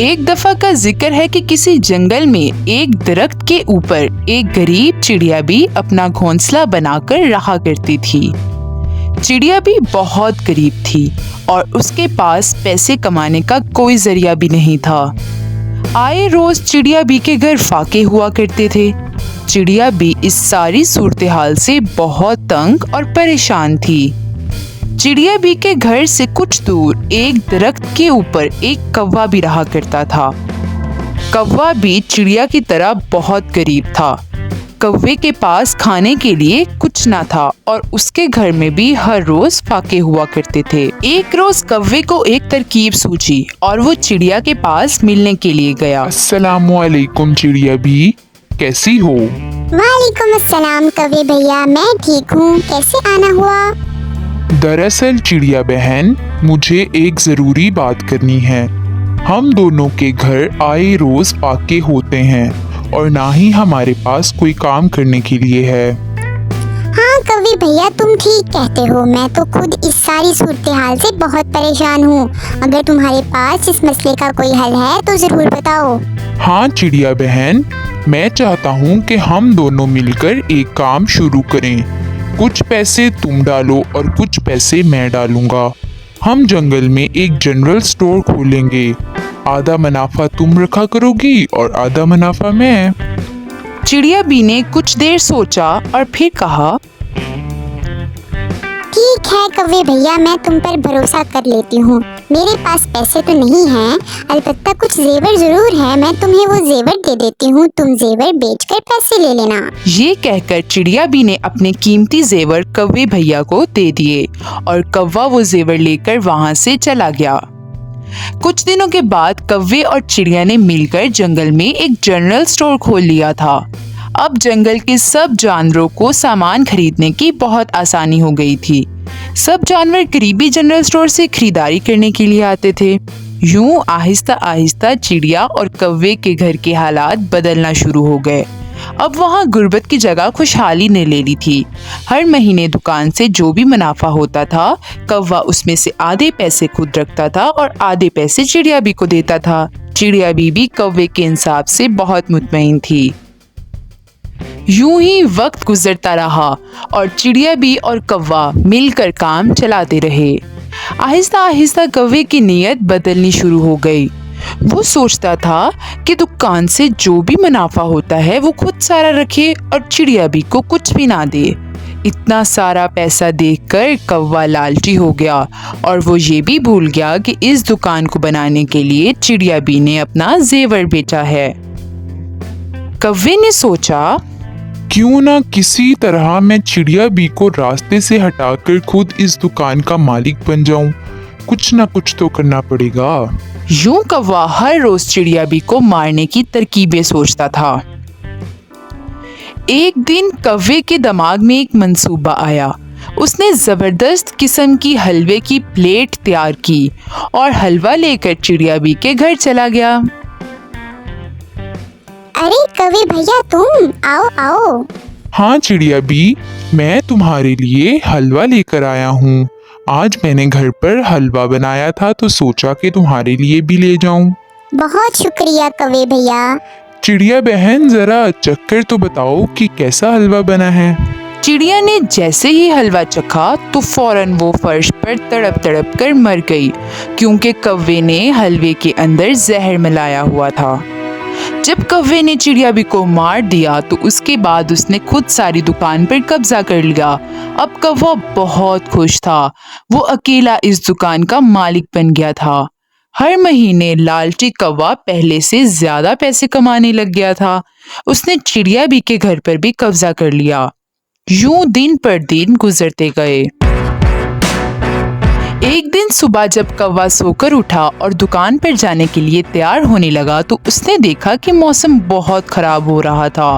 एक दफा का जिक्र है कि किसी जंगल में एक दरख्त के ऊपर एक गरीब चिड़िया भी अपना घोंसला बनाकर रहा करती थी। चिड़िया भी बहुत गरीब थी और उसके पास पैसे कमाने का कोई जरिया भी नहीं था। आए रोज चिड़िया बी के घर फाके हुआ करते थे। चिड़िया बी इस सारी सूरत हाल से बहुत तंग और परेशान थी। चिड़िया बी के घर से कुछ दूर एक दरख्त के ऊपर एक कौवा भी रहा करता था। कौवा भी चिड़िया की तरह बहुत गरीब था। कौवे के पास खाने के लिए कुछ ना था और उसके घर में भी हर रोज फाके हुआ करते थे। एक रोज कौवे को एक तरकीब सूझी और वो चिड़िया के पास मिलने के लिए गया। अस्सलामुअलैकुम चिड़िया बी, कैसी हो? वालेकुम अस्सलाम कौवे भैया, मैं ठीक हूँ। कैसे आना हुआ? दरअसल चिड़िया बहन, मुझे एक जरूरी बात करनी है। हम दोनों के घर आए रोज फाके होते हैं और ना ही हमारे पास कोई काम करने के लिए है। हाँ कौवे भैया, तुम ठीक कहते हो। मैं तो खुद इस सारी सूरत हाल से बहुत परेशान हूँ। अगर तुम्हारे पास इस मसले का कोई हल है तो जरूर बताओ। हाँ चिड़िया बहन, मैं चाहता हूँ कि हम दोनों मिलकर एक काम शुरू करें। कुछ पैसे तुम डालो और कुछ पैसे मैं डालूंगा। हम जंगल में एक जनरल स्टोर खोलेंगे। आधा मुनाफा तुम रखा करोगी और आधा मुनाफा मैं। चिड़िया बी ने कुछ देर सोचा और फिर कहा, ठीक है कौवे भैया, मैं तुम पर भरोसा कर लेती हूँ। मेरे पास पैसे तो नहीं हैं, अलबत्ता कुछ जेवर जरूर है। मैं तुम्हें वो जेवर दे देती हूँ, तुम जेवर बेचकर पैसे ले लेना। ये कहकर चिड़िया बी ने अपने कीमती जेवर कौवे भैया को दे दिए और कौवा वो जेवर लेकर वहाँ से चला गया। कुछ दिनों के बाद कौवे और चिड़िया ने मिलकर जंगल में एक जनरल स्टोर खोल लिया था। अब जंगल के सब जानवरों को सामान खरीदने की बहुत आसानी हो गई थी। सब जानवर करीबी जनरल स्टोर से खरीदारी करने के लिए आते थे। यूं आहिस्ता आहिस्ता चिड़िया और कौवे के घर के हालात बदलना शुरू हो गए। अब वहाँ गुर्बत की जगह खुशहाली ने ले ली थी। हर महीने दुकान से जो भी मुनाफा होता था, कौवा उसमें से आधे पैसे खुद रखता था और आधे पैसे चिड़िया बी को देता था। चिड़िया बी भी कौवे के इंसाफ से बहुत मुतमईन थी। यूं ही वक्त गुजरता रहा और चिड़िया बी और कौवा मिलकर काम चलाते रहे। आहिस्ता आहिस्ता कौवे की नीयत बदलनी शुरू हो गई। वो सोचता था कि दुकान से जो भी मुनाफा होता है वो खुद सारा रखे और चिड़िया बी को कुछ भी ना दे। इतना सारा पैसा देखकर कौवा लालची हो गया और वो ये भी भूल गया कि इस दुकान को बनाने के लिए चिड़िया बी ने अपना जेवर बेचा है। कौवे ने सोचा, क्यों ना किसी तरह मैं चिड़िया बी को रास्ते से हटाकर खुद इस दुकान का मालिक बन जाऊं। कुछ ना कुछ तो करना पड़ेगा। यूं कौवा हर रोज चिड़िया बी को मारने की तरकीबें सोचता था। एक दिन कौवे के दिमाग में एक मंसूबा आया। उसने जबरदस्त किस्म की हलवे की प्लेट तैयार की और हलवा लेकर चिड़िया बी के घर चला गया। अरे कौवे भैया, तुम आओ आओ। हाँ चिड़िया बी, मैं तुम्हारे लिए हलवा लेकर आया हूँ। आज मैंने घर पर हलवा बनाया था तो सोचा कि तुम्हारे लिए भी ले जाऊं। बहुत शुक्रिया कौवे भैया। चिड़िया बहन, जरा चक्कर तो बताओ कि कैसा हलवा बना है। चिड़िया ने जैसे ही हलवा चखा तो फौरन वो फर्श पर तड़प तड़प कर मर गई, क्योंकि कौवे ने हलवे के अंदर जहर मिलाया हुआ था। जब कौवे ने चिड़िया बी को मार दिया तो उसके बाद उसने खुद सारी दुकान पर कब्जा कर लिया। अब कौवा बहुत खुश था। वो अकेला इस दुकान का मालिक बन गया था। हर महीने लालची कौवा पहले से ज्यादा पैसे कमाने लग गया था। उसने चिड़िया बी के घर पर भी कब्जा कर लिया। यूं दिन पर दिन गुजरते गए। एक दिन सुबह जब कौवा सोकर उठा और दुकान पर जाने के लिए तैयार होने लगा तो उसने देखा कि मौसम बहुत खराब हो रहा था।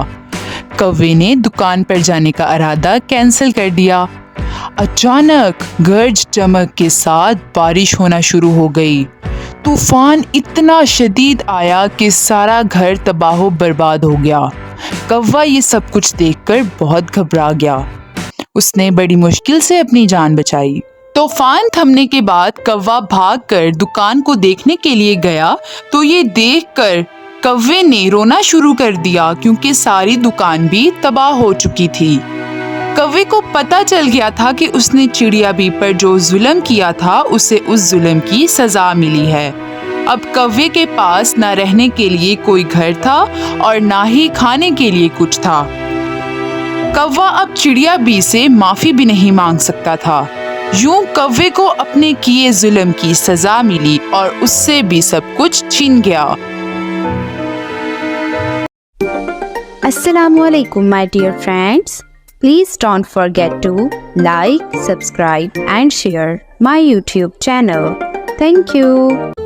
कौवे ने दुकान पर जाने का इरादा कैंसिल कर दिया। अचानक गरज चमक के साथ बारिश होना शुरू हो गई। तूफान इतना शदीद आया कि सारा घर तबाह बर्बाद हो गया। कौवा ये सब कुछ देखकर बहुत घबरा गया। उसने बड़ी मुश्किल से अपनी जान बचाई। तूफान थमने के बाद कौवा भागकर दुकान को देखने के लिए गया तो ये देखकर कौवे ने रोना शुरू कर दिया क्योंकि सारी दुकान भी तबाह हो चुकी थी। कौवे को पता चल गया था कि उसने चिड़िया बी पर जो जुल्म किया था उसे उस जुल्म की सजा मिली है। अब कौवे के पास ना रहने के लिए कोई घर था और ना ही खाने के लिए कुछ था। कौवा अब चिड़िया बी से माफी भी नहीं मांग सकता था। यूं कौवे को अपने किए जुल्म की सजा मिली और उससे भी सब कुछ छिन गया। Assalamualaikum my dear friends. Please don't forget to like, subscribe and share my YouTube channel. Thank you.